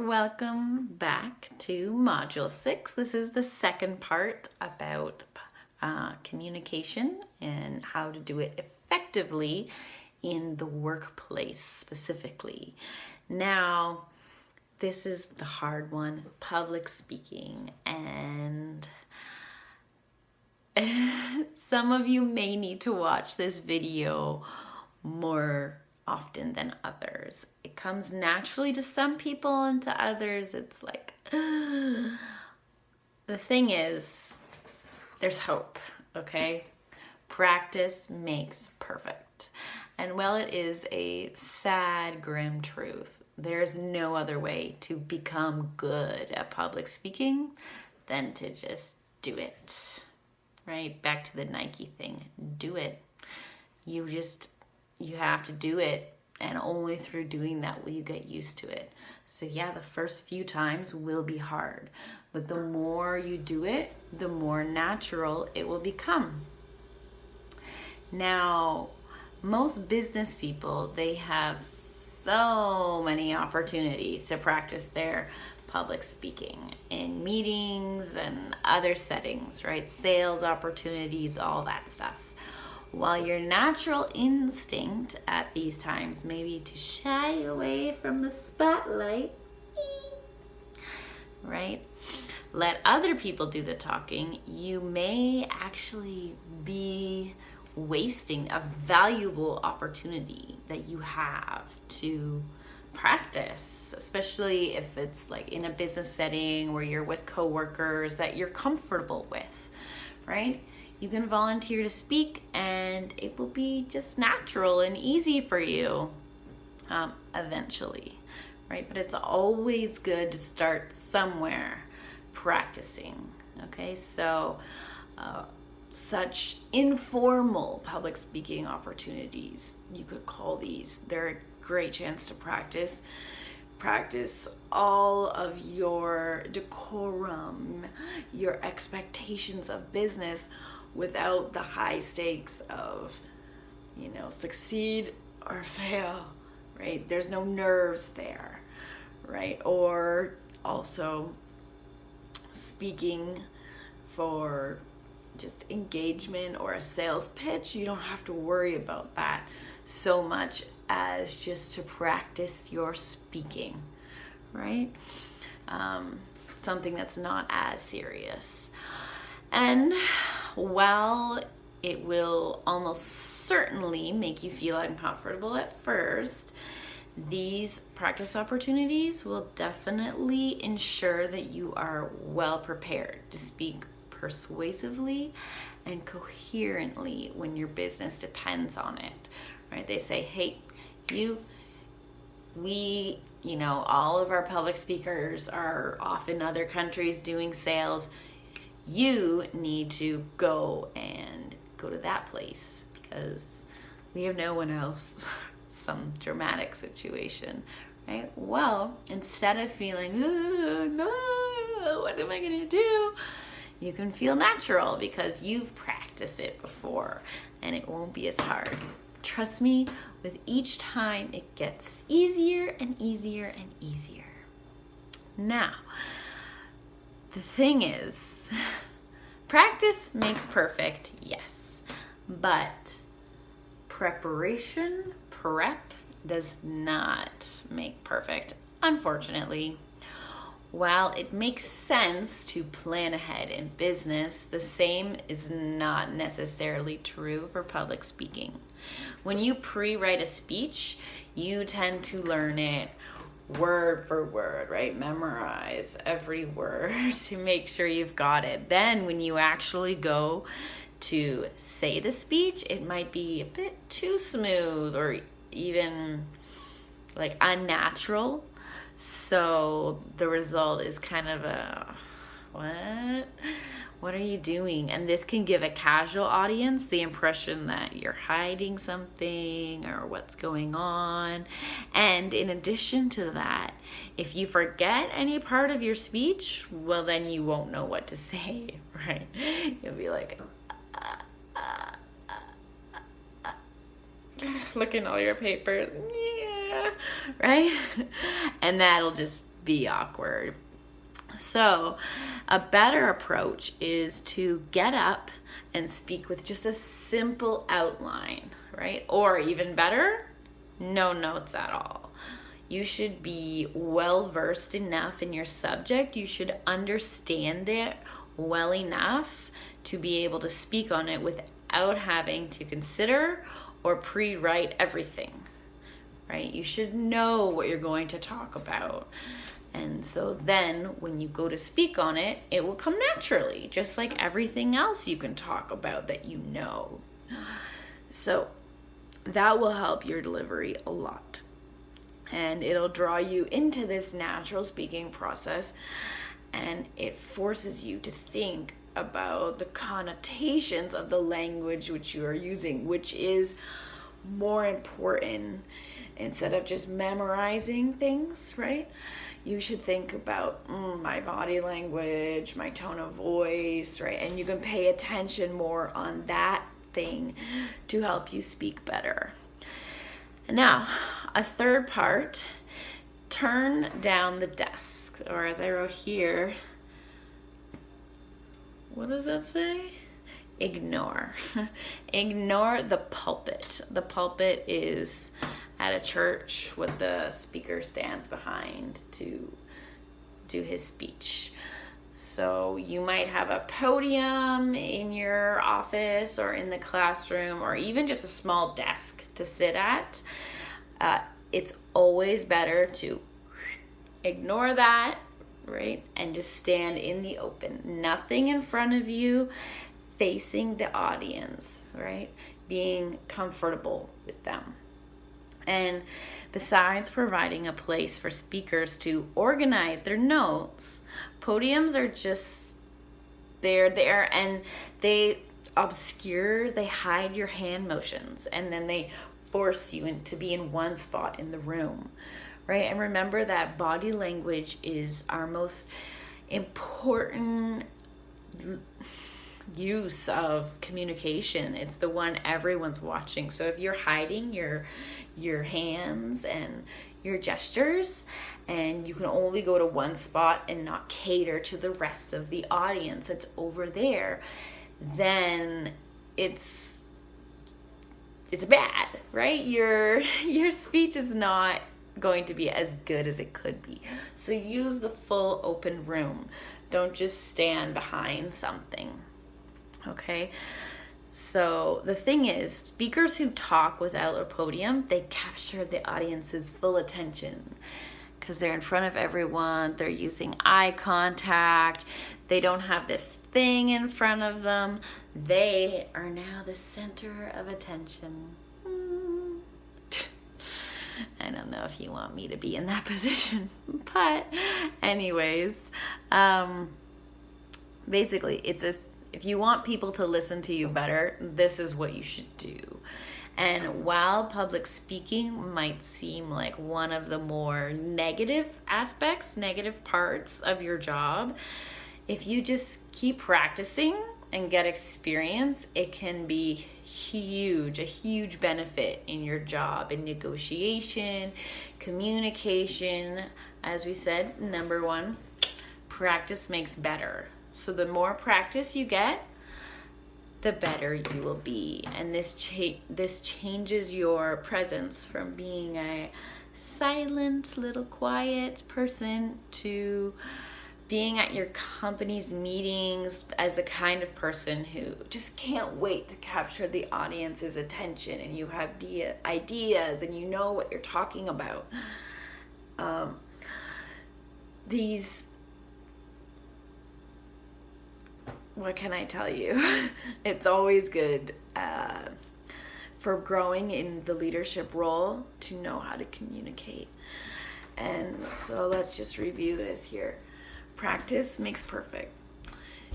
welcome back to Module 6. This is the second part about communication and how to do it effectively in the workplace specifically. Now, this is the hard one, public speaking, and some of you may need to watch this video more often than others. It comes naturally to some people, and to others it's like, ugh. The thing is, there's hope, okay? Practice makes perfect. And while it is a sad, grim truth, there's no other way to become good at public speaking than to just do it, right? Back to the Nike thing, do it. You have to do it, and only through doing that will you get used to it. So yeah, the first few times will be hard, but the more you do it, the more natural it will become. Now, most business people, they have so many opportunities to practice their public speaking in meetings and other settings, right? Sales opportunities, all that stuff. While your natural instinct at these times may be to shy away from the spotlight, right? Let other people do the talking, you may actually be wasting a valuable opportunity that you have to practice, especially if it's like in a business setting where you're with coworkers that you're comfortable with, right? You can volunteer to speak and it will be just natural and easy for you eventually, right? But it's always good to start somewhere practicing, okay? So such informal public speaking opportunities, you could call these, they're a great chance to practice all of your decorum, your expectations of business, without the high stakes of, succeed or fail, right? There's no nerves there, right? Or also speaking for just engagement or a sales pitch, you don't have to worry about that so much as just to practice your speaking, right? Something that's not as serious. And while it will almost certainly make you feel uncomfortable at first, these practice opportunities will definitely ensure that you are well prepared to speak persuasively and coherently when your business depends on it, right? They say, hey, all of our public speakers are off in other countries doing sales. You need to go to that place because we have no one else. Some dramatic situation, right? Well, instead of feeling, no, what am I gonna do? You can feel natural because you've practiced it before and it won't be as hard. Trust me, with each time it gets easier and easier and easier. Now, the thing is, practice makes perfect, yes, but prep does not make perfect, unfortunately. While it makes sense to plan ahead in business, the same is not necessarily true for public speaking. When you pre-write a speech, you tend to learn it word for word, right? Memorize every word to make sure you've got it. Then when you actually go to say the speech, it might be a bit too smooth or even like unnatural. So the result is kind of a, what are you doing? And this can give a casual audience the impression that you're hiding something or what's going on. And in addition to that, if you forget any part of your speech, well, then you won't know what to say, right? You'll be like, look in all your papers, yeah, right? And that'll just be awkward. So a better approach is to get up and speak with just a simple outline, right? Or even better, no notes at all. You should be well versed enough in your subject. You should understand it well enough to be able to speak on it without having to consider or pre-write everything, right? You should know what you're going to talk about. And so then when you go to speak on it, it will come naturally, just like everything else you can talk about that you know. So that will help your delivery a lot. And it'll draw you into this natural speaking process, and it forces you to think about the connotations of the language which you are using, which is more important. Instead of just memorizing things, right? You should think about my body language, my tone of voice, right? And you can pay attention more on that thing to help you speak better. Now, a third part, turn down the desk, or as I wrote here, what does that say? Ignore. Ignore the pulpit. The pulpit is at a church what the speaker stands behind to do his speech. So you might have a podium in your office or in the classroom, or even just a small desk to sit at. It's always better to ignore that, right? And just stand in the open. Nothing in front of you, facing the audience, right? Being comfortable with them. And besides providing a place for speakers to organize their notes, podiums are just, they're there and they obscure, they hide your hand motions, and then they force you to be in one spot in the room, right? And remember that body language is our most important use of communication. It's the one everyone's watching. So if you're hiding your hands and your gestures, and you can only go to one spot and not cater to the rest of the audience that's over there, then it's bad, right? Your speech is not going to be as good as it could be. So use the full open room. Don't just stand behind something. Okay? So the thing is, speakers who talk without a podium, they capture the audience's full attention because they're in front of everyone. They're using eye contact. They don't have this thing in front of them. They are now the center of attention. I don't know if you want me to be in that position, but anyways, basically if you want people to listen to you better, this is what you should do. And while public speaking might seem like one of the more negative aspects, negative parts of your job, if you just keep practicing and get experience, it can be a huge benefit in your job, in negotiation, communication. As we said, number one, practice makes better. So the more practice you get, the better you will be. And this changes your presence from being a silent, little quiet person to being at your company's meetings as the kind of person who just can't wait to capture the audience's attention, and you have ideas and you know what you're talking about. What can I tell you? It's always good for growing in the leadership role to know how to communicate. And so let's just review this here. Practice makes perfect.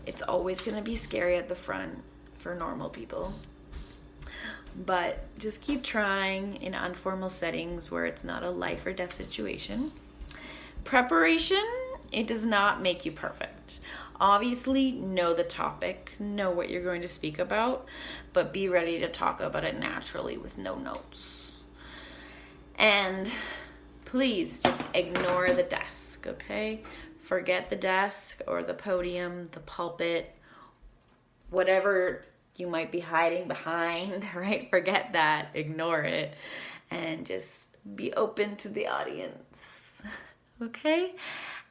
It's always going to be scary at the front for normal people, but just keep trying in informal settings where it's not a life or death situation. Preparation, it does not make you perfect. Obviously, know the topic, know what you're going to speak about, but be ready to talk about it naturally with no notes. And please just ignore the desk. desk, okay? Forget the desk or the podium, the pulpit, whatever you might be hiding behind, right? Forget that, ignore it, and just be open to the audience, okay?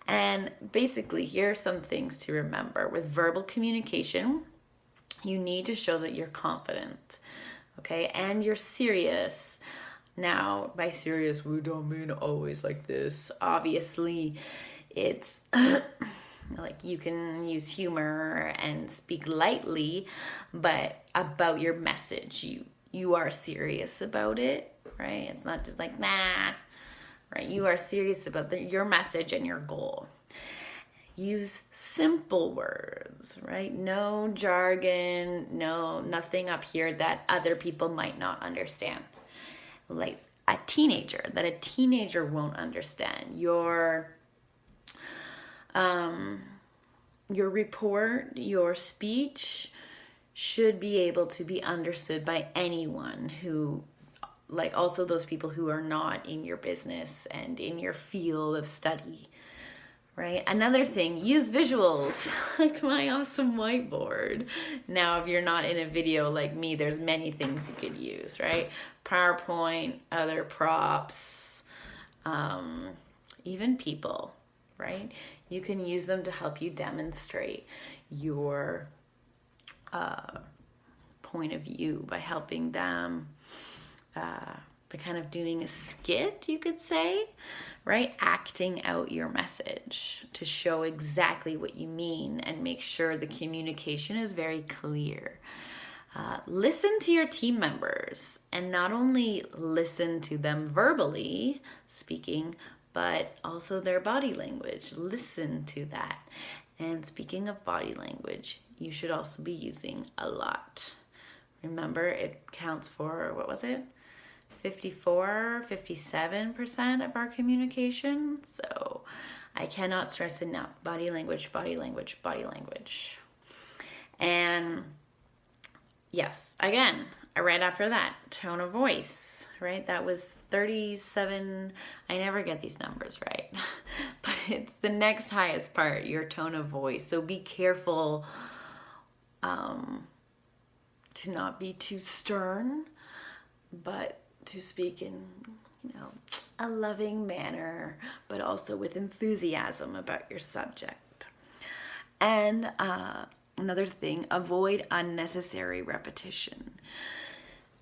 And basically, here are some things to remember. With verbal communication, you need to show that you're confident, okay? And you're serious. Now, by serious, we don't mean always like this. Obviously, it's like you can use humor and speak lightly, but about your message, you are serious about it, right? It's not just like, nah, right? You are serious about your message and your goal. Use simple words, right? No jargon, nothing up here that other people might not understand. Like a teenager, that a teenager won't understand. Your report, your speech should be able to be understood by anyone who, like also those people who are not in your business and in your field of study, right? Another thing, use visuals, like my awesome whiteboard. Now, if you're not in a video like me, there's many things you could use, right? PowerPoint, other props, even people, right? You can use them to help you demonstrate your point of view by helping them, by kind of doing a skit, you could say, right? Acting out your message to show exactly what you mean and make sure the communication is very clear. Listen to your team members, and not only listen to them verbally speaking, but also their body language. Listen to that. And speaking of body language, you should also be using a lot. Remember, it counts for, what was it? 57% of our communication. So I cannot stress enough, body language, body language, body language. And yes, again, right after that, tone of voice, right? That was 37. I never get these numbers right, but it's the next highest part, your tone of voice. So be careful to not be too stern, but to speak in, a loving manner, but also with enthusiasm about your subject. And another thing, avoid unnecessary repetition.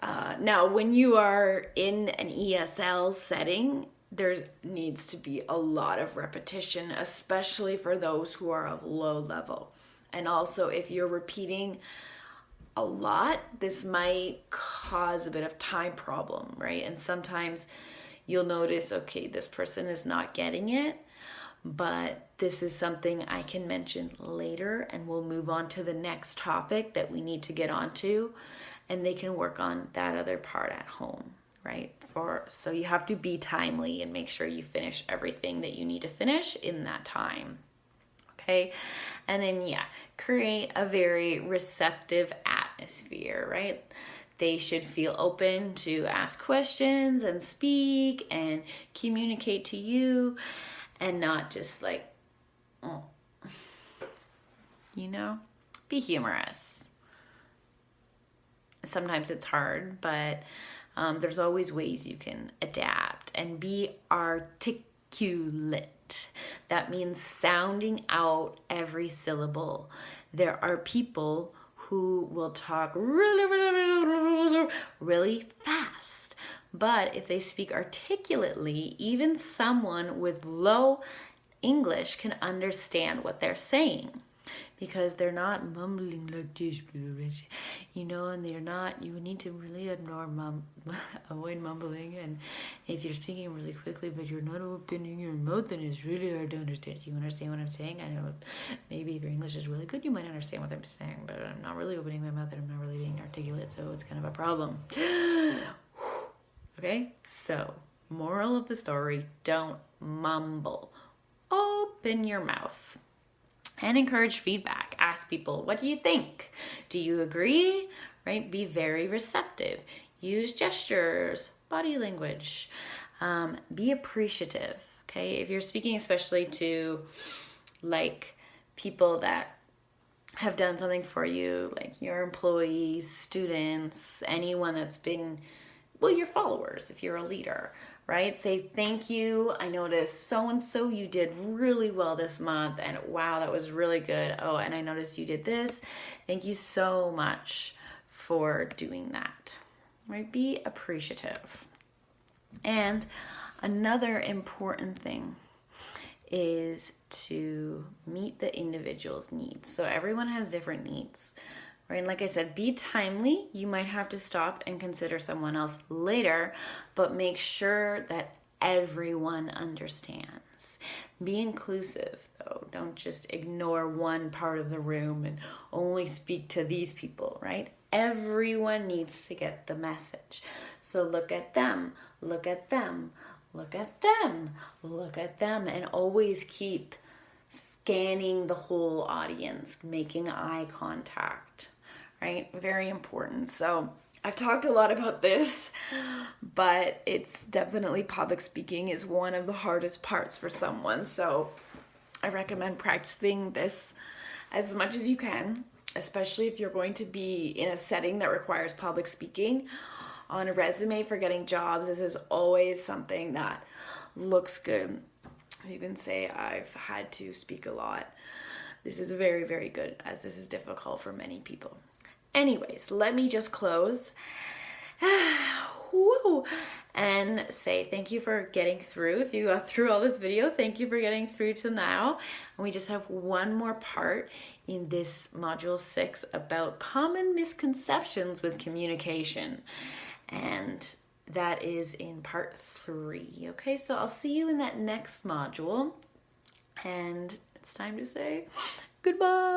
Now, when you are in an ESL setting, there needs to be a lot of repetition, especially for those who are of low level. And also, if you're repeating a lot, this might cause a bit of time problem, right? And sometimes you'll notice, okay, this person is not getting it, but this is something I can mention later, and we'll move on to the next topic that we need to get onto, and they can work on that other part at home, right? So you have to be timely and make sure you finish everything that you need to finish in that time. Okay, and then create a very receptive atmosphere, right? They should feel open to ask questions and speak and communicate to you, and not just like, be humorous. Sometimes it's hard, but there's always ways you can adapt and be articulate. That means sounding out every syllable. There are people who will talk really fast, but if they speak articulately, even someone with low English can understand what they're saying, because they're not mumbling like this, and they're not, you need to really avoid mumbling. And if you're speaking really quickly, but you're not opening your mouth, then it's really hard to understand. You understand what I'm saying? I know maybe if your English is really good, you might understand what I'm saying, but I'm not really opening my mouth and I'm not really being articulate, so it's kind of a problem. Okay, so moral of the story, don't mumble. Open your mouth. And encourage feedback. Ask people, what do you think? Do you agree? Right? Be very receptive. Use gestures, body language. Be appreciative. Okay, if you're speaking especially to like people that have done something for you, like your employees, students, anyone that's been, well, your followers, if you're a leader, right? Say, thank you. I noticed so and so you did really well this month, and wow, that was really good. Oh, and I noticed you did this. Thank you so much for doing that, right? Be appreciative. And another important thing is to meet the individual's needs. So everyone has different needs, right? And like I said, be timely. You might have to stop and consider someone else later, but make sure that everyone understands. Be inclusive, though. Don't just ignore one part of the room and only speak to these people, right? Everyone needs to get the message. So look at them, look at them, look at them, look at them, and always keep scanning the whole audience, making eye contact, right? Very important. So I've talked a lot about this, but it's definitely public speaking is one of the hardest parts for someone. So I recommend practicing this as much as you can, especially if you're going to be in a setting that requires public speaking. On a resume for getting jobs, this is always something that looks good. You can say, I've had to speak a lot. This is very, very good, as this is difficult for many people. Anyways, let me just close and say thank you for getting through. If you got through all this video, thank you for getting through to now. And we just have one more part in this module 6 about common misconceptions with communication. And that is in part 3. Okay, so I'll see you in that next module. And it's time to say goodbye.